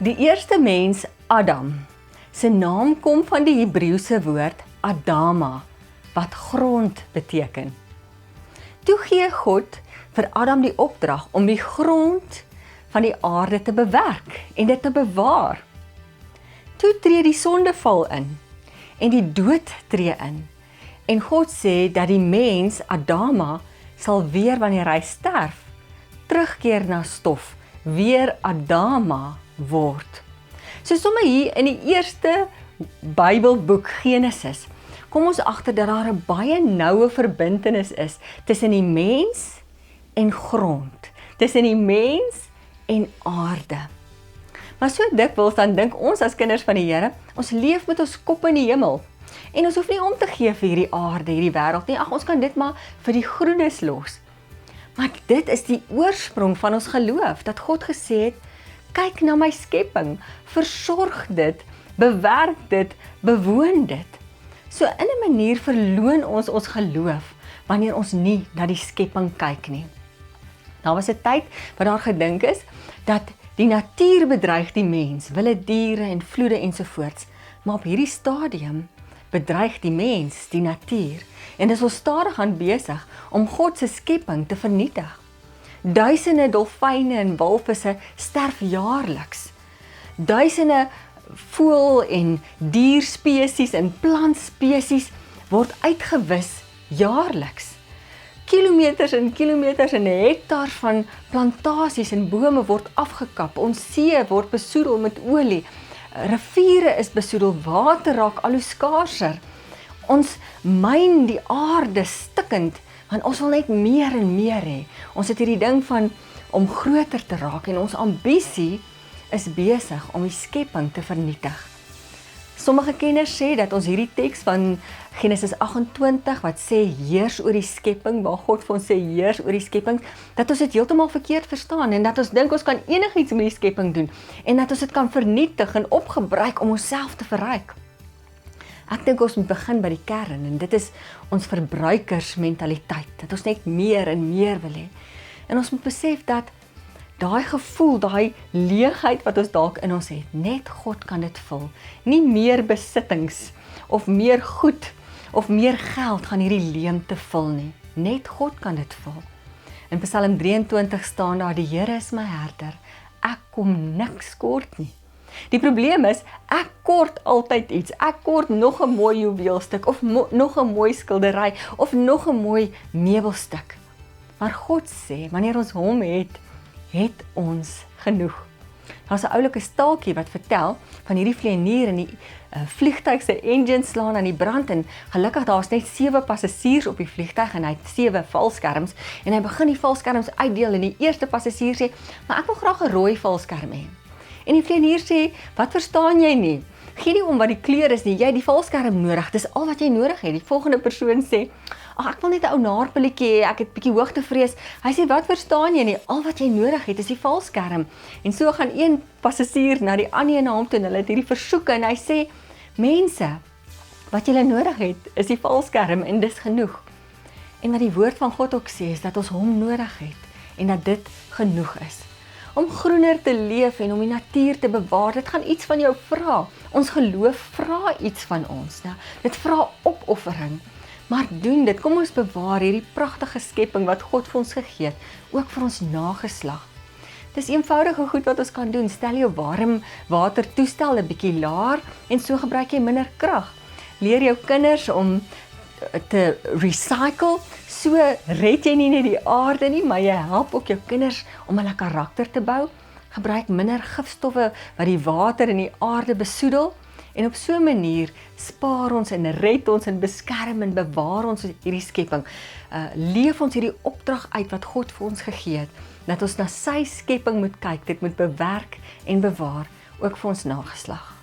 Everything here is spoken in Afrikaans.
Die eerste mens, Adam, sy naam kom van die Hebreëse woord Adama, wat grond beteken. Toe gee God vir Adam die opdrag om die grond van die aarde te bewerk en dit te bewaar. Toe tree die sondeval in en die dood tree in. En God sê dat die mens, Adama, sal weer wanneer hy sterf, terugkeer na stof, weer Adama word. So sommer hier in die eerste Bybelboek Genesis, kom ons agter dat daar 'n baie noue verbintenis is tussen die mens en grond, tussen die mens en aarde. Maar so dikwels dan dink ons as kinders van die Here, ons leef met ons kop in die hemel. En ons hoef nie om te gee vir hierdie aarde, hierdie wêreld nie. Ag, ons kan dit maar vir die groenes los. Maar dit is die oorsprong van ons geloof, dat God gesê het, kyk na my skepping, versorg dit, bewerk dit, bewoon dit. So in 'n manier verloon ons ons geloof, wanneer ons nie na die skepping kyk nie. Daar was 'n tyd wat daar gedink is, dat die natuur bedreig die mens, wilde diere en vloede ensovoorts, maar op hierdie stadium bedreig die mens die natuur, en is ons stadig aan besig om God se skepping te vernietig. Duisende dolfyne en walvisse sterf jaarliks. Duisende voël- en dierspesies en plantspesies word uitgewis jaarliks. Kilometers en kilometers en hektaar van plantasies en bome word afgekap. Ons see word besoedel met olie. Riviere is besoedel, water raak al hoe skaarser. Ons myn die aarde stikkend, want ons wil net meer en meer hê. Ons het hierdie ding van om groter te raak en ons ambisie is besig om die skepping te vernietig. Sommige kenners sê dat ons hierdie teks van Genesis 28 wat sê heers oor die skepping, waar God vir ons sê heers oor die skepping, dat ons dit heeltemal verkeerd verstaan en dat ons dink ons kan enigiets met die skepping doen en dat ons dit kan vernietig en opgebruik om onsself te verryk. Ek dink ons moet begin by die kern en dit is ons verbruikersmentaliteit, dat ons net meer en meer wil hê. En ons moet besef dat daai gevoel, daai leegheid wat ons dalk in ons het, net God kan dit vul. Nie meer besittings of meer goed of meer geld gaan hierdie leemte vul nie. Net God kan dit vul. In Psalm 23 staan daar, die Here is my herder, ek kom niks kort nie. Die probleem is, ek kort altyd iets. Ek kort nog 'n mooi juweelstuk of nog 'n mooi skildery of nog 'n mooi meubelstuk. Maar God sê, wanneer ons hom het ons genoeg. Daar's 'n oulike staaltjie wat vertel van hierdie vlieënier en die vliegtuig se engine slaan aan die brand en gelukkig daar's net 7 passasiers op die vliegtuig en hy het 7 valskerms en hy begin die valskerms uitdeel en die eerste passasier sê, maar ek wil graag 'n rooi valskerm hê. En die vlieënier sê, wat verstaan jy nie? Gee nie om wat die kleur is nie, jy het die valskerm nodig, dis al wat jy nodig het. Die volgende persoon sê, ek wil net 'n ou naarpilletjie hê, ek het bietjie hoogtevrees. Hy sê, wat verstaan jy nie? Al wat jy nodig het is die valskerm. En so gaan een passasier na die ander na hom toe en hulle het hierdie versoeke en hy sê, mense, wat julle nodig het is die valskerm en dis genoeg. En wat die woord van God ook sê is dat ons hom nodig het en dat dit genoeg is. Om groener te leef en om die natuur te bewaar, dit gaan iets van jou vra. Ons geloof vra iets van ons. Nou, dit vra opoffering. Maar doen dit, kom ons bewaar hierdie pragtige skepping wat God vir ons gegee het, ook vir ons nageslag. Dis eenvoudige goed wat ons kan doen. Stel jou warm water toestel 'n bietjie laer en so gebruik jy minder krag. Leer jou kinders om te recycle, so red jy nie net die aarde nie, maar jy help ook jou kinders om hulle karakter te bou. Gebruik minder gifstowwe wat die water en die aarde besoedel. En op so 'n manier spaar ons en red ons en beskerm en bewaar ons hierdie skepping. Leef ons hierdie opdrag uit wat God vir ons gegee het, dat ons na sy skepping moet kyk, dit moet bewerk en bewaar, ook vir ons nageslag.